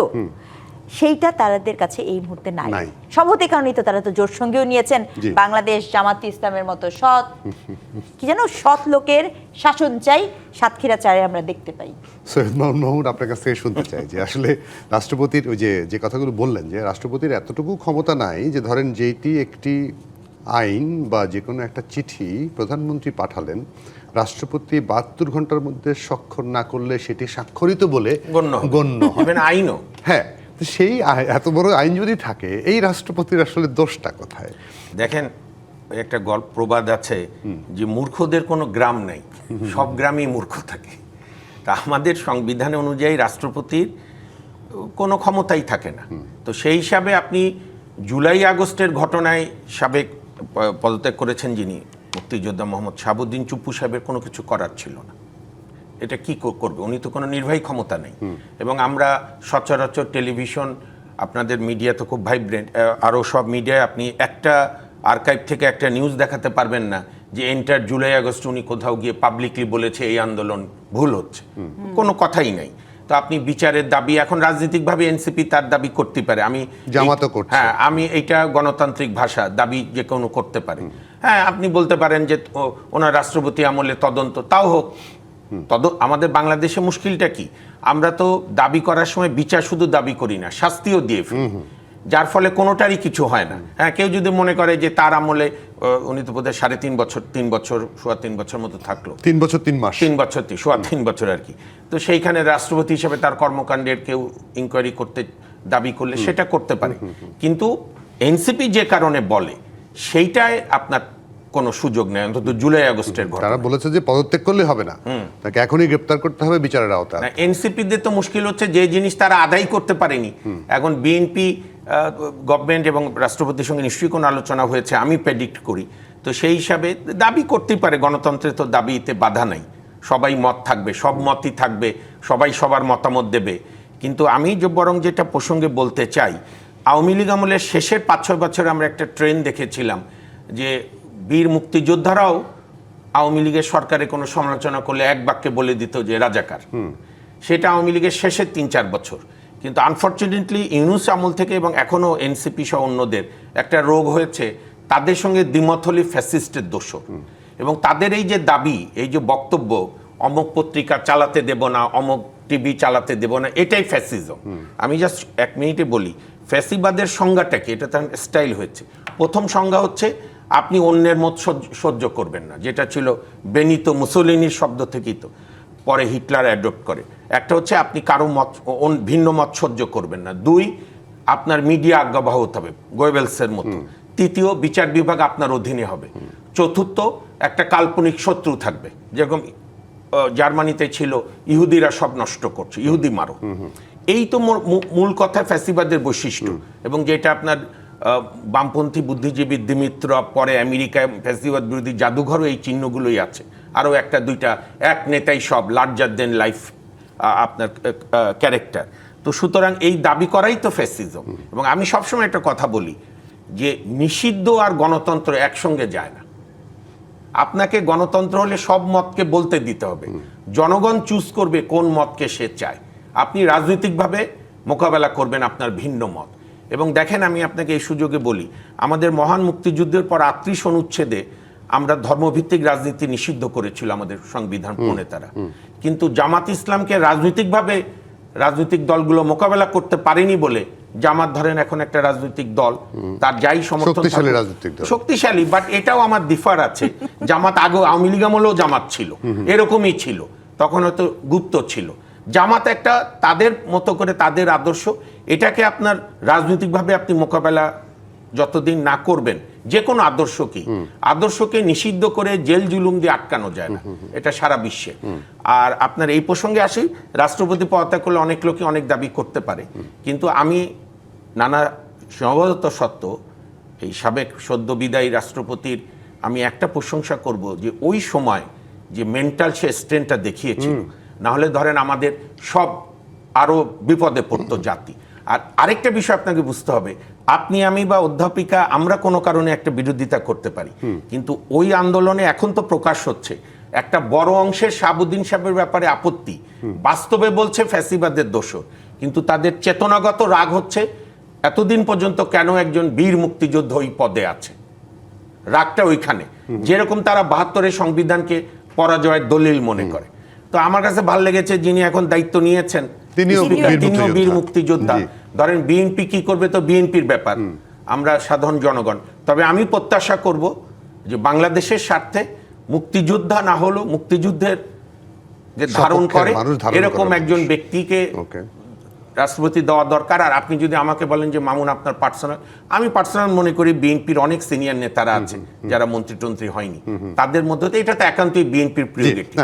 [SPEAKER 3] সেইটা তাদের কাছে এই মুহূর্তে নাই। সম্ভবত কারণেই তো তারা তো জোট সঙ্গেও নিয়েছেন বাংলাদেশ জামাত ইসলামের মতো সৎ, কি যেন সৎ লোকের শাসন চাই, সাতক্ষীরা চারে আমরা দেখতে পাই।
[SPEAKER 1] সৈয়দ মামুন মাহমুদ, আপনার কাছ থেকে শুনতে চাই যে আসলে রাষ্ট্রপতির ওই যে কথাগুলো বললেন, যে রাষ্ট্রপতির এতটুকু ক্ষমতা নাই যে ধরেন যেটি একটি আইন বা যে কোনো একটা চিঠি প্রধানমন্ত্রী পাঠালেন, রাষ্ট্রপতি 72 ঘন্টার মধ্যে স্বাক্ষর না করলে সেটি স্বাক্ষরিত বলে গণ্য হবে না আইনও। হ্যাঁ, সেই এত বড় আইন যদি থাকে, এই রাষ্ট্রপতির আসলে দোষটা কোথায়?
[SPEAKER 2] দেখেন, একটা গল্প প্রবাদ আছে যে মূর্খদের কোনো গ্রাম নাই, সব গ্রামেই মূর্খ থাকে। তা আমাদের সংবিধান অনুযায়ী রাষ্ট্রপতির কোনো ক্ষমতাই থাকে না। তো সেই হিসাবে আপনি জুলাই আগস্টের ঘটনায় সাবেক পদত্যাগ করেছেন যিনি মুক্তিযোদ্ধা মোহাম্মদ শাহাবুদ্দিন চুপ্পু সাহেবের কোনো কিছু করার ছিল না। এটা কি করবে? উনি তো কোনো নির্বাহী ক্ষমতা নেই। এবং আমরা সচরাচর টেলিভিশন, আপনাদের মিডিয়া তো খুব ভাইব্রেন্ট, আরও সব মিডিয়ায় আপনি একটা আর্কাইভ থেকে একটা নিউজ দেখাতে পারবেন না যে এন্টার জুলাই আগস্ট উনি কোথাও গিয়ে পাবলিকলি বলেছে এই আন্দোলন ভুল হচ্ছে, কোনো কথাই নাই। তো আপনি বিচারের দাবি, এখন রাজনৈতিকভাবে এনসিপি তার দাবি করতে পারে, আমি
[SPEAKER 1] জামাতও করছে।
[SPEAKER 2] হ্যাঁ, আমি এইটা গণতান্ত্রিক ভাষা, দাবি যে কোনো করতে পারে। হ্যাঁ, আপনি বলতে পারেন যে ওনার রাষ্ট্রপতি আমলে তদন্ত, তাও হোক। আমাদের বাংলাদেশে মুশকিলটা কি, আমরা তো দাবি করার সময় বিচার শুধু দাবি করি না, শাস্তিও দিয়ে ফেলি, যার ফলে কোনোটারই কিছু হয় না। হ্যাঁ, কেউ যদি মনে করে যে তার আমলে উনি তো বোধহয় 3.5 বছর, সোয়া 3 বছর মতো থাকলো,
[SPEAKER 1] 3 বছর 3 মাস,
[SPEAKER 2] 3 বছর, সোয়া 3 বছর আর কি। তো সেইখানে রাষ্ট্রপতি হিসেবে তার কর্মকাণ্ডের কেউ ইনকোয়ারি করতে দাবি করলে সেটা করতে পারে, কিন্তু এনসিপি যে কারণে বলে সেইটায় আপনার কোনো সুযোগ নেই, অন্তত জুলাই আগস্টের ঘটনা।
[SPEAKER 1] তারা বলেছে যে পদত্যাগ করলে হবে না, তাকে এখনই গ্রেপ্তার করতে হবে বিচারের আওতায়।
[SPEAKER 2] এনসিপিদের তো মুশকিল হচ্ছে যে জিনিস তারা আদায় করতে পারেনি। এখন বিএনপি গভর্নমেন্ট এবং রাষ্ট্রপতির সঙ্গে নিশ্চয়ই কোনো আলোচনা হয়েছে, আমি প্রেডিক্ট করি। তো সেই হিসাবে দাবি করতেই পারে, গণতন্ত্রে তো দাবিতে বাধা নাই, সবাই মত থাকবে, সব মতই থাকবে, সবাই সবার মতামত দেবে। কিন্তু আমি বরং যেটা প্রসঙ্গে বলতে চাই, আওয়ামী লীগ আমলের শেষের 5-6 বছরে আমরা একটা ট্রেন্ড দেখেছিলাম যে বীর মুক্তিযোদ্ধারাও আওয়ামী লীগের সরকারে কোনো সমালোচনা করলে এক বাক্যে বলে দিত যে রাজাকার। সেটা আওয়ামী লীগের শেষের 3-4 বছর। কিন্তু আনফর্চুনেটলি ইউনূস আমল থেকে এবং এখনও এনসিপি সহ অন্যদের একটা রোগ হয়েছে, তাদের সঙ্গে দ্বিমত হলে ফ্যাসিস্টের দোষর। এবং তাদের এই যে দাবি, এই যে বক্তব্য, অমুক পত্রিকা চালাতে দেব না, অমুক টিভি চালাতে দেব না, এটাই ফ্যাসিজম। আমি জাস্ট 1 মিনিটে বলি ফ্যাসিবাদের সংজ্ঞাটা কি, এটা তার স্টাইল হয়েছে। প্রথম সংজ্ঞা হচ্ছে আপনি অন্যের মত সহ্য করবেন না, যেটা ছিল বেনিতো মুসোলিনির শব্দ থেকেই তো পরে হিটলার অ্যাডপ্ট করে। একটা হচ্ছে আপনি কারো মত, ভিন্ন মত সহ্য করবেন না। 2, আপনার মিডিয়া আজ্ঞাবহ হতে হবে গোয়েবেলসের মতো। 3, বিচার বিভাগ আপনার অধীনে হবে। 4, একটা কাল্পনিক শত্রু থাকবে, যেরকম জার্মানিতে ছিল ইহুদিরা সব নষ্ট করছে, ইহুদি মারো। এই তো মূল কথা ফ্যাসিবাদের বৈশিষ্ট্য। এবং যেটা আপনার বামপন্থী বুদ্ধিজীবী দিমিত্রভ, পরে আমেরিকায় ফ্যাসিবাদ বিরোধী জাদুঘরও এই চিহ্নগুলোই আছে। আরও 1-2টা, এক নেতাই সব, লার্জার দেন লাইফ আপনার ক্যারেক্টার। তো সুতরাং এই দাবি করাই তো ফ্যাসিজম। এবং আমি সবসময় একটা কথা বলি যে নিষিদ্ধ আর গণতন্ত্র একসঙ্গে যায় না। আপনাকে গণতন্ত্র হলে সব মতকে বলতে দিতে হবে, জনগণ চুজ করবে কোন মতকে সে চায়। আপনি রাজনৈতিকভাবে মোকাবেলা করবেন আপনার ভিন্ন মত। এবং দেখেন, আমি আপনাকে এই সুযোগে বলি, আমাদের মহান মুক্তিযুদ্ধের পর 38 অনুচ্ছেদে আমরা ধর্মভিত্তিক রাজনীতি নিষিদ্ধ করেছিল আমাদের সংবিধান প্রণেতারা। কিন্তু জামাত ইসলামকে রাজনৈতিকভাবে রাজনৈতিক দলগুলো মোকাবেলা করতে পারেনি বলে জামাত ধরেন এখন একটা রাজনৈতিক দল, তার যাই সমর্থন শক্তিশালী, বাট এটাও আমার ডিফার আছে। জামাত আগে আওয়ামী লীগ আমলেও জামাত ছিল, এরকমই ছিল, তখন হয়তো গুপ্ত ছিল। জামাত একটা তাদের মতো করে তাদের আদর্শ, এটাকে আপনার রাজনৈতিকভাবে আপনি মোকাবেলা যতদিন না করবেন, যে কোনো আদর্শকে নিষিদ্ধ করে জেল জুলুম দিয়ে আটকানো যায় না, এটা সারা বিশ্বে। আর আপনার এই প্রসঙ্গে আসি, রাষ্ট্রপতি পদত্যাগ করলে অনেক লোকই অনেক দাবি করতে পারে, কিন্তু আমি নানা সীমাবদ্ধতা সত্ত্বেও এই সাবেক সদ্য বিদায়ী রাষ্ট্রপতির আমি একটা প্রশংসা করব যে ওই সময় যে মেন্টাল সে স্ট্রেনটা দেখিয়েছিল, না হলে ধরেন আমাদের সব আরো বিপদে পড়তো জাতি। আর আরেকটা বিষয় আপনাকে বুঝতে হবে, আপনি আমি বা অধ্যাপিকা আমরা কোনো কারণে একটা বিরোধিতা করতে পারি, কিন্তু ওই আন্দোলনে এখন তো প্রকাশ হচ্ছে একটা বড় অংশের শাহাবুদ্দিন সাহেবের ব্যাপারে আপত্তি, বাস্তবে বলছে ফ্যাসিবাদের দোষর, কিন্তু তাদের চেতনাগত রাগ হচ্ছে এতদিন পর্যন্ত কেন একজন বীর মুক্তিযোদ্ধা ওই পদে আছে, রাগটা ওইখানে। যেরকম তারা 72-এর সংবিধানকে পরাজয়ের দলিল মনে করে। তো আমার কাছে ভালো লেগেছে যিনি এখন দায়িত্ব নিয়েছেন তিনিও বীর মুক্তিযোদ্ধা। ধরেন বিএনপি কি করবে তো বিএনপির ব্যাপার, আমরা সাধারণ জনগণ। তবে আমি প্রত্যাশা করব যে বাংলাদেশের স্বার্থে মুক্তিযোদ্ধা না হলেও মুক্তিযুদ্ধের যে ধারণ করে এরকম একজন ব্যক্তিকে রাষ্ট্রপতি দেওয়া দরকার। আর আপনি যদি আমাকে বলেন যে মামুন আপনার পার্সোনাল, আমি পার্সোনাল মনে করি বিএনপির অনেক সিনিয়র নেতারা আছে যারা মন্ত্রী টন্ত্রী হয়নি, তাদের মধ্যে এটা তো একান্তই বিএনপির প্রিয়োরিটি।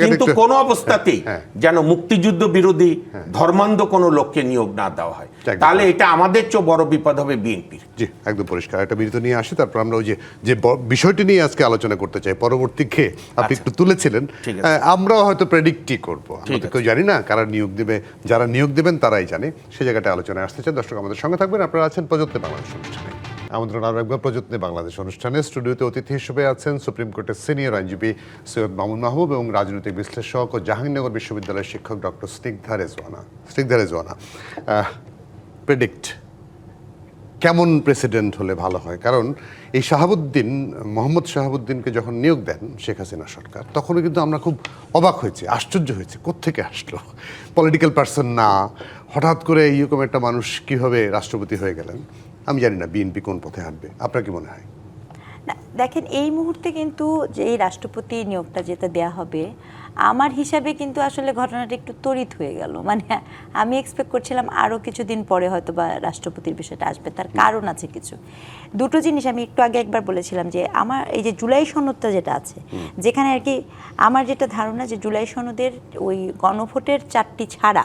[SPEAKER 2] কিন্তু কোনো অবস্থাতেই যেন মুক্তিযুদ্ধ বিরোধী ধর্মান্ধ কোনো লোককে নিয়োগ না দেওয়া হয়, তাহলে এটা আমাদের চেয়ে বড় বিপদ হবে বিএনপির।
[SPEAKER 1] জি, একদম পরিষ্কার। একটা বিরতি নিয়ে আসি, তারপর আমরা ওই যে বিষয়টি নিয়ে আজকে আলোচনা করতে চাই। পরবর্তী খেয়ে আপনি একটু তুলেছিলেন, আমরাও হয়তো প্রেডিক্টই করবো, আমরা কেউ জানি না কারা নিয়োগ দেবে, যারা নিয়োগ দেবেন তারাই জানে। সেই জায়গাটা আলোচনায় আসতে চান। দর্শক আমাদের সঙ্গে থাকবেন, আপনারা আছেন প্রযত্নে বাংলাদেশ অনুষ্ঠানে। আমন্ত্রণ আরও একবার প্রযত্নে বাংলাদেশ অনুষ্ঠানে। স্টুডিওতে অতিথি হিসেবে আছেন সুপ্রিম কোর্টের সিনিয়র আইনজীবী সৈয়দ মামুন মাহবুব এবং রাজনৈতিক বিশ্লেষক ও জাহাঙ্গীরনগর বিশ্ববিদ্যালয়ের শিক্ষক ডক্টর স্নিগ্ধা রেজওয়ানা। প্রেডিক্ট কেমন প্রেসিডেন্ট হলে ভালো হয়? কারণ এই মোহাম্মদ শাহাবুদ্দিনকে যখন নিয়োগ দেন শেখ হাসিনা সরকার, তখনও কিন্তু আমরা খুব অবাক হয়েছি, আশ্চর্য হয়েছে, কোত্থেকে আসলো, পলিটিক্যাল পার্সন না, হঠাৎ করে এইরকম একটা মানুষ কিভাবে রাষ্ট্রপতি হয়ে গেলেন। আমি জানি না বিএনপি কোন পথে হাঁটবে, আপনার কি মনে হয়?
[SPEAKER 3] না, দেখেন এই মুহূর্তে কিন্তু যে এই রাষ্ট্রপতি নিয়োগটা যেটা দেয়া হবে, আমার হিসাবে কিন্তু আসলে ঘটনাটা একটু তড়িৎ হয়ে গেল। মানে আমি এক্সপেক্ট করছিলাম আরও কিছুদিন পরে হয়তো বা রাষ্ট্রপতির বিষয়টা আসবে। তার কারণ আছে কিছু, দুটো জিনিস আমি একটু আগে একবার বলেছিলাম যে আমার এই যে জুলাই সনদটা যেটা আছে, যেখানে আর কি আমার যেটা ধারণা যে জুলাই সনদের ওই গণভোটের 4টি ছাড়া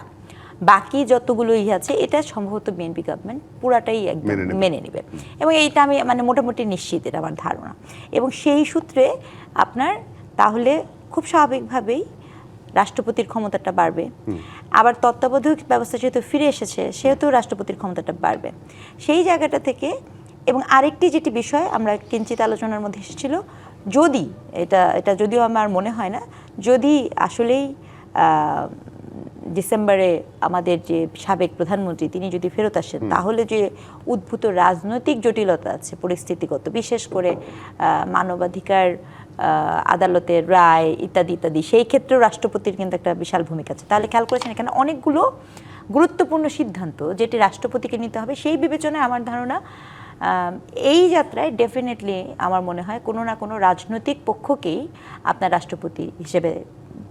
[SPEAKER 3] বাকি যতগুলো আছে এটা সম্ভবত বিএনপি গভর্নমেন্ট পুরাটাই একদম মেনে নেবে, এবং এইটা আমি মানে মোটামুটি নিশ্চিত, এটা আমার ধারণা। এবং সেই সূত্রে আপনার তাহলে খুব স্বাভাবিকভাবেই রাষ্ট্রপতির ক্ষমতাটা বাড়বে। আবার তত্ত্বাবধায়ক ব্যবস্থা যেহেতু ফিরে এসেছে, সেহেতু রাষ্ট্রপতির ক্ষমতাটা বাড়বে সেই জায়গাটা থেকে। এবং আরেকটি যেটি বিষয় আমরা কিঞ্চিত আলোচনার মধ্যে এসেছিল, যদি এটা যদিও আমার মনে হয় না, যদি আসলেই ডিসেম্বরে আমাদের যে সাবেক প্রধানমন্ত্রী তিনি যদি ফেরত আসেন, তাহলে যে উদ্ভূত রাজনৈতিক জটিলতা আছে পরিস্থিতিগত, বিশেষ করে মানবাধিকার আদালতের রায় ইত্যাদি ইত্যাদি, সেই ক্ষেত্রেও রাষ্ট্রপতির কিন্তু একটা বিশাল ভূমিকা আছে। তাহলে খেয়াল করেছেন এখানে অনেকগুলো গুরুত্বপূর্ণ সিদ্ধান্ত যেটি রাষ্ট্রপতিকে নিতে হবে। সেই বিবেচনায় আমার ধারণা এই যাত্রায় ডেফিনেটলি আমার মনে হয় কোনো না কোনো রাজনৈতিক পক্ষকেই আপনার রাষ্ট্রপতি হিসেবে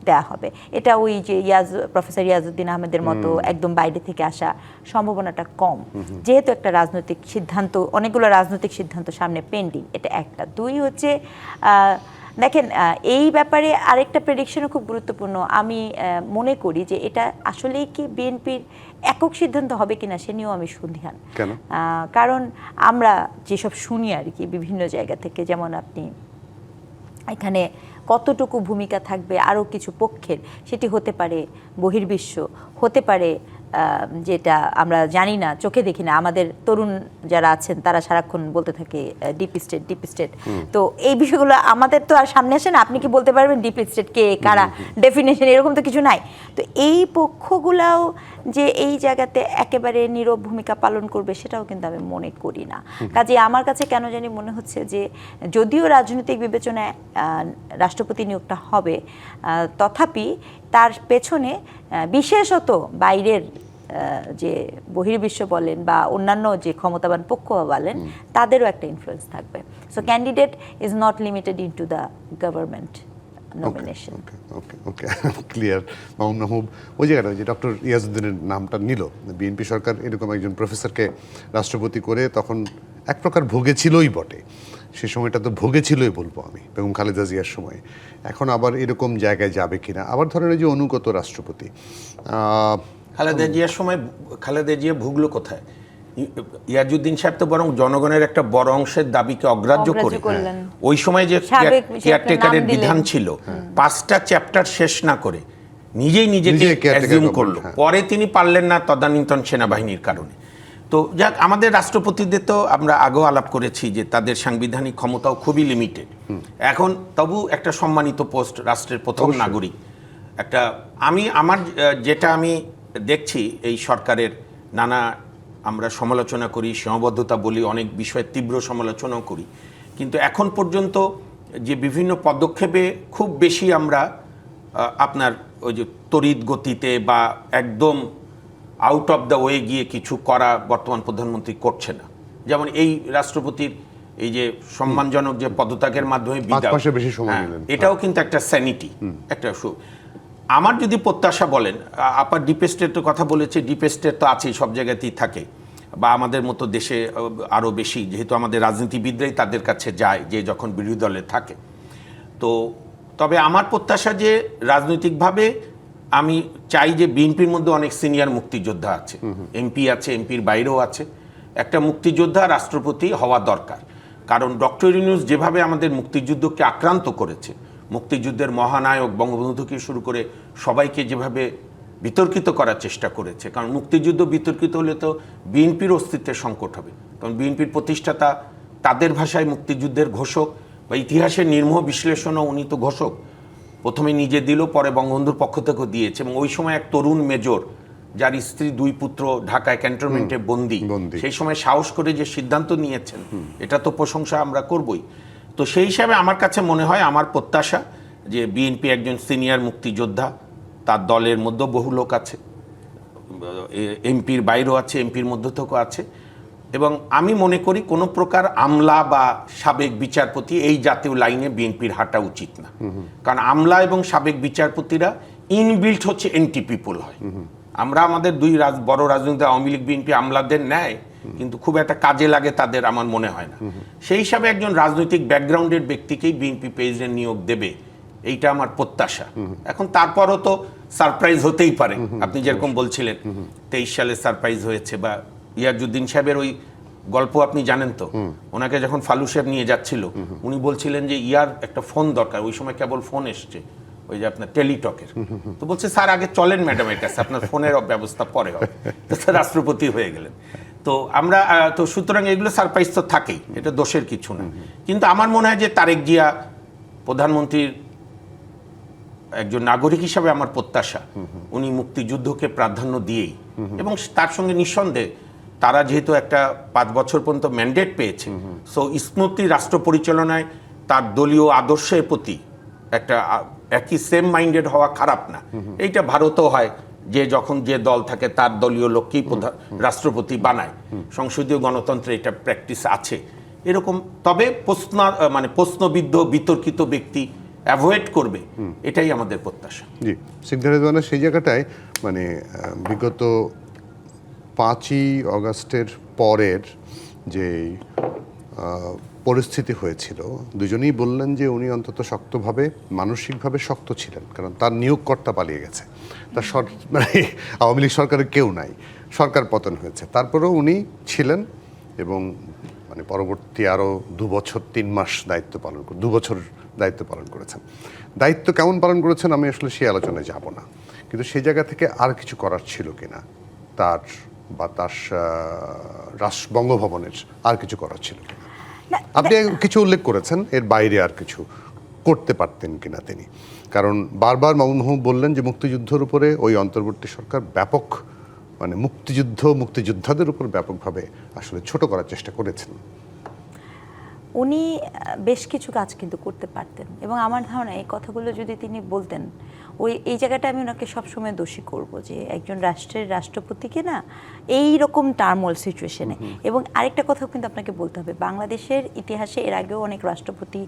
[SPEAKER 3] দেয়া হবে। এটা ওই যে প্রফেসর ইয়াজউদ্দিন আহমেদের মতো একদম বাইরে থেকে আসা সম্ভাবনাটা কম, যেহেতু একটা রাজনৈতিক সিদ্ধান্ত, অনেকগুলো রাজনৈতিক সিদ্ধান্ত সামনে পেন্ডিং। এটা একটা। দুই হচ্ছে দেখেন এই ব্যাপারে আরেকটা প্রেডিকশনও খুব গুরুত্বপূর্ণ। আমি মনে করি যে এটা আসলেই কি বিএনপির একক সিদ্ধান্ত হবে কিনা সে নিয়েও আমি সন্দিহান। কারণ আমরা যেসব শুনি আর কি বিভিন্ন জায়গা থেকে, যেমন আপনি এখানে কতটুকু ভূমিকা থাকবে আরও কিছু পক্ষের, সেটি হতে পারে বহির্বিশ্ব, হতে পারে যেটা আমরা জানি না, চোখে দেখি না। আমাদের তরুণ যারা আছেন তারা সারাক্ষণ বলতে থাকে ডিপ স্টেট। তো এই বিষয়গুলো আমাদের তো আর সামনে আসে না। আপনি কি বলতে পারবেন ডিপ স্টেট কে, কারা, ডেফিনেশন এরকম তো কিছু নাই। তো এই পক্ষগুলাও যে এই জায়গাতে একেবারে নীরব ভূমিকা পালন করবে সেটাও কিন্তু আমি মনে করি না। কাজে আমার কাছে কেন জানি মনে হচ্ছে যে যদিও রাজনৈতিক বিবেচনায় রাষ্ট্রপতি নিয়োগটা হবে, তথাপি তার পেছনে বিশেষত বাইরের যে বহির্বিশ্ব বলেন বা অন্যান্য যে ক্ষমতাবান পক্ষ বলেন, তাদেরও একটা ইনফ্লুয়েন্স থাকবে। So candidate is not limited into the government nomination.
[SPEAKER 1] Okay, clear. Mamun Mahbub, ওই জায়গাটা যে ডক্টর ইয়াজউদ্দিনের নামটা নিল, বিএনপি সরকার এরকম একজন প্রফেসরকে রাষ্ট্রপতি করে তখন এক প্রকার ভোগেছিলই বটে, সে সময়টা তো ভোগেছিলই বলবো আমি, বেগম খালেদা জিয়ার সময়। এখন আবার এরকম জায়গায় যাবে কিনা? আবার ধরেন যে অনুগত রাষ্ট্রপতি
[SPEAKER 2] খালেদা জিয়ার সময় খালেদা জিয়া ভুগলো কোথায়? ইয়াজউদ্দিন সাহেব তো বরং জনগণের একটা বড় অংশের দাবিকে অগ্রাহ্য করে ওই সময় যে কেয়ারটেকারের বিধান ছিল, 5টা চ্যাপ্টার শেষ না করে নিজেই নিজেকে অ্যাজিউম করলো। পরে তিনি পারলেন না তদানীন্তন সেনাবাহিনীর কারণে। তো যাক, আমাদের রাষ্ট্রপতিদের তো আমরা আগেও আলাপ করেছি যে তাদের সাংবিধানিক ক্ষমতাও খুবই লিমিটেড। এখন তবু একটা সম্মানিত পোস্ট, রাষ্ট্রের প্রথম নাগরিক একটা। আমার যেটা আমি দেখছি এই সরকারের নানা আমরা সমালোচনা করি, সীমাবদ্ধতা বলি, অনেক বিষয়ে তীব্র সমালোচনাও করি, কিন্তু এখন পর্যন্ত যে বিভিন্ন পদক্ষেপে খুব বেশি আমরা আপনার ওই যে তড়িৎ গতিতে বা একদম আউট অফ দ্য ওয়ে গিয়ে কিছু করা বর্তমান প্রধানমন্ত্রী করছে না। যেমন এই রাষ্ট্রপতির এই যে সম্মানজনক যে পদত্যাগের মাধ্যমে বিদায়, এটাও কিন্তু একটা স্যানিটি, একটা আমার যদি প্রত্যাশা বলেন, আপার ডিপ স্টেটের কথা বলেছে, ডিপ স্টেট তো আছেই, সব জায়গাতেই থাকে, বা আমাদের মতো দেশে আরও বেশি, যেহেতু আমাদের রাজনীতিবিদরাই তাদের কাছে যায় যে যখন বিরোধী দলে থাকে। তো তবে আমার প্রত্যাশা যে রাজনৈতিকভাবে আমি চাই যে বিএনপির মধ্যে অনেক সিনিয়র মুক্তিযোদ্ধা আছে, এমপি আছে, এমপির বাইরেও আছে, একটা মুক্তিযোদ্ধা রাষ্ট্রপতি হওয়া দরকার। কারণ ডক্টর ইউনূস যেভাবে আমাদের মুক্তিযুদ্ধকে আক্রান্ত করেছে, মুক্তিযুদ্ধের মহানায়ক বঙ্গবন্ধুকে শুরু করে সবাইকে যেভাবে বিতর্কিত করার চেষ্টা করেছে, কারণ মুক্তিযুদ্ধ বিতর্কিত হলে তো বিএনপির অস্তিত্বের সংকট হবে। কারণ বিএনপির প্রতিষ্ঠাতা তাদের ভাষায় মুক্তিযুদ্ধের ঘোষক, বা ইতিহাসের নির্মোহ বিশ্লেষণও উনি তো ঘোষক। প্রথমে নিজে দিল, পরে বঙ্গবন্ধুর পক্ষ থেকেও দিয়েছে, এবং ওই সময় এক তরুণ মেজর যার স্ত্রী 2 পুত্র ঢাকায় ক্যান্টনমেন্টে বন্দী, সেই সময় সাহস করে যে সিদ্ধান্ত নিয়েছেন, এটা তো প্রশংসা আমরা করবই। তো সেই হিসাবে আমার কাছে মনে হয়, আমার প্রত্যাশা যে বিএনপি একজন সিনিয়র মুক্তিযোদ্ধা, তার দলের মধ্যে বহু লোক আছে, এমপির বাইরেও আছে, এমপির মধ্য থেকেও আছে, এবং আমি মনে করি কোনো প্রকার আমলা বা সাবেক বিচারপতি এই জাতীয় লাইনে বিএনপির হাঁটা উচিত না। কারণ আমলা এবং সাবেক বিচারপতিরা ইনবিল্ট হচ্ছে এন্টি পিপল হয়। আমরা আমাদের দুই বড় রাজনৈতিক আওয়ামী লীগ বিএনপি আমলাদের নেয়, কিন্তু খুব একটা কাজে লাগে তাদের আমার মনে হয় না। সেই হিসাবে একজন রাজনৈতিক ব্যাকগ্রাউন্ডের ব্যক্তিকেই বিএনপি প্রেসিডেন্ট নিয়োগ দেবে, এইটা আমার প্রত্যাশা। এখন তারপরও তো সারপ্রাইজ হতেই পারে, আপনি যেরকম বলছিলেন 23 সালে সারপ্রাইজ হয়েছে, বা ইয়াজউদ্দিন সাহেবের ওই গল্প আপনি জানেন তো, ওনাকে যখন ফালু সাহেব নিয়ে যাচ্ছিল, উনি বলছিলেন যে ইয়ার একটা ফোন দরকার, ওই সময় কেবল ফোন এসছে, ওই যে আপনার টেলিটকের। তো বলছে স্যার আগে চলেন ম্যাডামের কাছে, আপনার ফোনের ব্যবস্থা পরে হবে। তো রাষ্ট্রপতি হয়ে গেলেন। তো আমরা তো সুতরাং এগুলো সারপ্রাইজ তো থাকেই, এটা দোষের কিছু না। কিন্তু আমার মনে হয় যে তারেক জিয়া প্রধানমন্ত্রীর একজন নাগরিক হিসাবে আমার প্রত্যাশা উনি মুক্তিযুদ্ধকে প্রাধান্য দিয়েই, এবং তার সঙ্গে নিঃসন্দেহে তারা যেহেতু একটা 5 বছর পর্যন্ত ম্যান্ডেট পেয়েছে, সো স্মৃতি রাষ্ট্র পরিচালনায় তার দলীয় আদর্শের প্রতি একটা একই সেম মাইন্ডেড হওয়া খারাপ না। এইটা ভারতও হয়, যে যখন যে দল থাকে তার দলীয় লোককেই রাষ্ট্রপতি বানায়, সংসদীয় গণতন্ত্রে এটা প্র্যাকটিস আছে এরকম। তবে প্রশ্নবিদ্ধ বিতর্কিত ব্যক্তি অ্যাভয়েড করবে, এটাই আমাদের প্রত্যাশা।
[SPEAKER 1] জি, সিগদার সেই জায়গাটায় বিগত 5ই অগাস্টের পরের যে পরিস্থিতি হয়েছিল, দুজনেই বললেন যে উনি অন্তত শক্তভাবে, মানসিকভাবে শক্ত ছিলেন, কারণ তার নিয়োগকর্তা পালিয়ে গেছে, তার আওয়ামী লীগ সরকারের কেউ নাই, সরকার পতন হয়েছে, তারপরেও উনি ছিলেন, এবং পরবর্তী আরও 2 বছর 3 মাস দায়িত্ব পালন 2 বছর দায়িত্ব পালন করেছেন। দায়িত্ব কেমন পালন করেছেন আমি আসলে সেই আলোচনায় যাব না, কিন্তু সেই জায়গা থেকে আর কিছু করার ছিল কিনা তার, বা তার বঙ্গভবনের আর কিছু করার ছিল কিনা? আপনি কিছু উল্লেখ করেছেন, এর বাইরে আর কিছু করতে পারতেন কিনা তিনি, কারণ বারবার মামুন মাহমুদ বললেন যে মুক্তিযুদ্ধের উপরে ওই অন্তর্বর্তী সরকার ব্যাপক, মুক্তিযোদ্ধাদের উপর ব্যাপকভাবে আসলে ছোট করার চেষ্টা করেছেন।
[SPEAKER 3] উনি বেশ কিছু কাজ কিন্তু করতে পারতেন, এবং আমার ধারণা এই কথাগুলো যদি তিনি বলতেন, এই জায়গাটা আমি ওনাকে সবসময় দোষী করব, যে একজন রাষ্ট্রের রাষ্ট্রপতিকে না এই রকম টার্মোল সিচুয়েশনে। এবং আরেকটা কথা কিন্তু আপনাকে বলতে হবে, বাংলাদেশের ইতিহাসে এর আগেও অনেক রাষ্ট্রপতি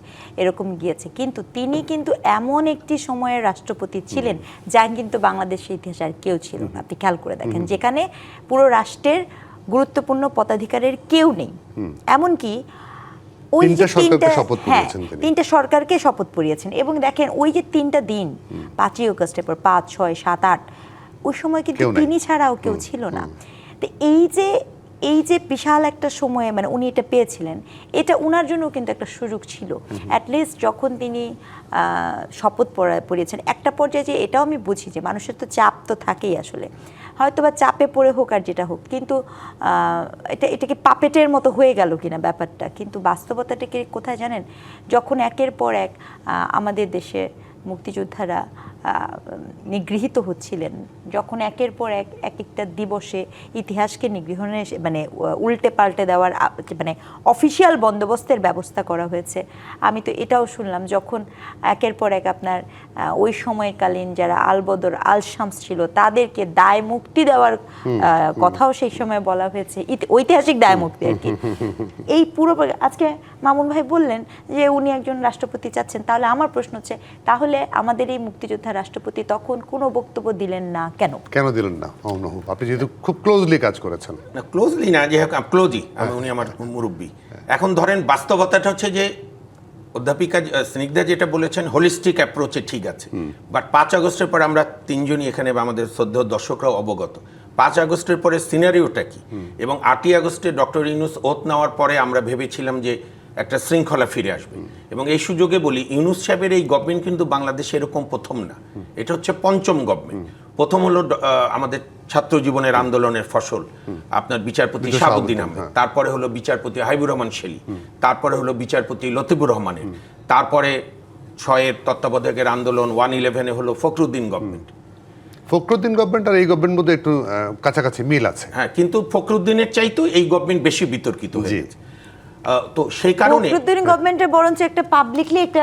[SPEAKER 3] এরকম গিয়েছে, কিন্তু তিনি কিন্তু এমন একটি সময়ের রাষ্ট্রপতি ছিলেন যা কিন্তু বাংলাদেশের ইতিহাসে আর কেউ ছিল না। আপনি খেয়াল করে দেখেন, যেখানে পুরো রাষ্ট্রের গুরুত্বপূর্ণ পদাধিকারের কেউ নেই, এমনকি ওই যে 3টা সরকারকে শপথ পড়িয়েছেন। এবং দেখেন ওই যে 3টা দিন, 5ই আগস্টের পর 5, 6, 7, 8, ওই সময় কিন্তু তিনি ছাড়াও কেউ ছিল না। তো এই যে বিশাল একটা সময়ে উনি এটা পেয়েছিলেন, এটা ওনার জন্য কিন্তু একটা সুযোগ ছিল। অ্যাটলিস্ট যখন তিনি শপথ পড়িয়েছেন, একটা পর্যায়ে যে এটাও আমি বুঝি যে মানুষের তো চাপ তো থাকেই আসলে, হয়তো বা চাপে পড়ে হোক আর যেটা হোক, কিন্তু এটাকে পাপেটের মতো হয়ে গেল কিনা ব্যাপারটা। কিন্তু বাস্তবতাটাকে কোথায় জানেন, যখন একের পর এক আমাদের দেশে মুক্তিযোদ্ধারা নিগৃহীত হচ্ছিলেন, যখন একের পর এক একটা দিবসে ইতিহাসকে নিগৃহণের উল্টে পাল্টে দেওয়ার অফিসিয়াল বন্দোবস্তের ব্যবস্থা করা হয়েছে। আমি তো এটাও শুনলাম, যখন একের পর এক আপনার ওই সময়কালীন যারা আলবদর আল শামস ছিল তাদেরকে দায় মুক্তি দেওয়ার কথাও সেই সময় বলা হয়েছে, ঐতিহাসিক দায় মুক্তি আর কি। এই পুরো আজকে মামুন ভাই বললেন যে উনি একজন রাষ্ট্রপতি চাচ্ছেন, তাহলে আমার প্রশ্ন হচ্ছে, তাহলে আমাদের এই মুক্তিযোদ্ধারা রাষ্ট্রপতি তখন কোনো বক্তব্য দিলেন না কেন?
[SPEAKER 1] কেন দিলেন না মামুন? আপনি যেহেতু খুব ক্লোজলি কাজ করেছেন।
[SPEAKER 2] না ক্লোজলি না, যে ক্লোজই আমি, উনি আমার মুরব্বী। এখন ধরেন বাস্তবতাটা হচ্ছে যে অধ্যাপিকা স্নিগ্ধা যেটা বলেছেন হোলিস্টিক অ্যাপ্রোচে ঠিক আছে, বাট 5 আগস্টের পর আমরা তিনজনই এখানে বা আমাদের শ্রদ্ধেয় দর্শকরাও অবগত 5 আগস্টের পরে সিনারিওটা কি, এবং 8ই আগস্টে ডক্টর ইউনূস ওথ নেওয়ার পরে আমরা ভেবেছিলাম যে একটা শৃঙ্খলা ফিরে আসবে। এবং এই সুযোগে বলি, ইউনূস সাহেবের এই গভর্নমেন্ট কিন্তু বাংলাদেশে এরকম প্রথম না, এটা হচ্ছে পঞ্চম গভর্নমেন্ট। প্রথম হলো আমাদের ছাত্র জীবনের আন্দোলনের ফসল আপনার বিচারপতি শাহাবুদ্দিন আহমেদ, তারপরে হলো বিচারপতি হাবিবুর রহমান শেলী, তারপরে হলো বিচারপতি লতিফুর রহমানের, তারপরে 6-এর তত্ত্বাবধায়কের আন্দোলন, 1/11 হলো ফখরুদ্দিন গভর্নমেন্ট।
[SPEAKER 1] ফখরুদ্দিন গভর্নমেন্ট আর এই গভর্নমেন্ট মধ্যে একটু কাছাকাছি মিল আছে।
[SPEAKER 2] হ্যাঁ, কিন্তু ফখরুদ্দিনের চাইতেও এই গভর্নমেন্ট বেশি বিতর্কিত হয়েছে। তো সেই কারণে
[SPEAKER 3] ফখরুদ্দিন গভর্নমেন্টের বরঞ্চ একটা পাবলিকলি একটা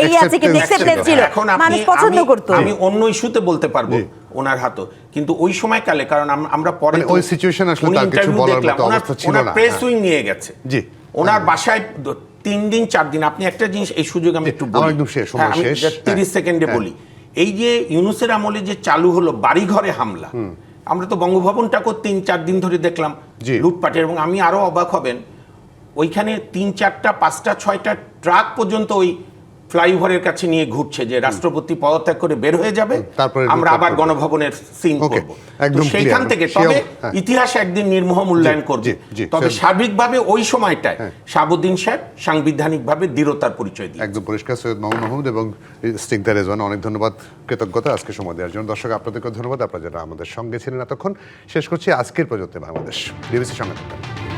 [SPEAKER 3] এই আছে কি অ্যাকসেপ্টেন্স ছিল,
[SPEAKER 2] এখন
[SPEAKER 3] মানুষ পছন্দ করত।
[SPEAKER 2] আমি অন্য ইস্যুতে বলতে পারবো ওনার হাতে, কিন্তু ওই সময়কালে কারণ আমরা পরে
[SPEAKER 1] ওই সিচুয়েশন আসলে তার কিছু বলার মতো অবস্থা ছিল না।
[SPEAKER 2] প্রেস উইং নিয়ে গেছে
[SPEAKER 1] জি,
[SPEAKER 2] ওনার বাসায় 3 দিন 4 দিন। আপনি একটা জিনিস এই সুযোগ আমি একটু বলি,
[SPEAKER 1] একদম শেষ, সময় শেষ,
[SPEAKER 2] 30 সেকেন্ডে বলি। এই যে ইউনূসের আমলে যে চালু হলো বাড়িঘরে হামলা, আমরা তো বঙ্গভবনটাকেও 3-4 দিন ধরে দেখলাম লুটপাটের, এবং আমি আরো অবাক হবেন ওইখানে 3, 4টা, 5টা, 6টা ট্রাক পর্যন্ত ওই ফ্লাইওভারের কাছে নিয়ে ঘুরছে যে রাষ্ট্রপতি পদত্যাগ করে বের হয়ে যাবে, আমরা আবার গণভবনের সিন করব। সেইখান থেকে তবে ইতিহাস একদিন নির্মোহ মূল্যায়ন করবে। তবে সার্বিকভাবে ওই সময়টায় শাহাবুদ্দিন সাহেব সাংবিধানিকভাবে দৃঢ়তার পরিচয় দিয়ে
[SPEAKER 1] একদম পরিষ্কার। সৈয়দ মামুন মাহমুদ এবং স্নিগ্ধা রেজওয়ান, অনেক ধন্যবাদ, কৃতজ্ঞতা আজকে সময় দেওয়ার জন্য। দর্শক আপনাদেরকে ধন্যবাদ, আপনারা যারা আমাদের সঙ্গে ছিলেন এতক্ষণ। শেষ করছি আজকের প্রযুক্তি বাংলাদেশ। বিবিসির সঙ্গে থাকবেন।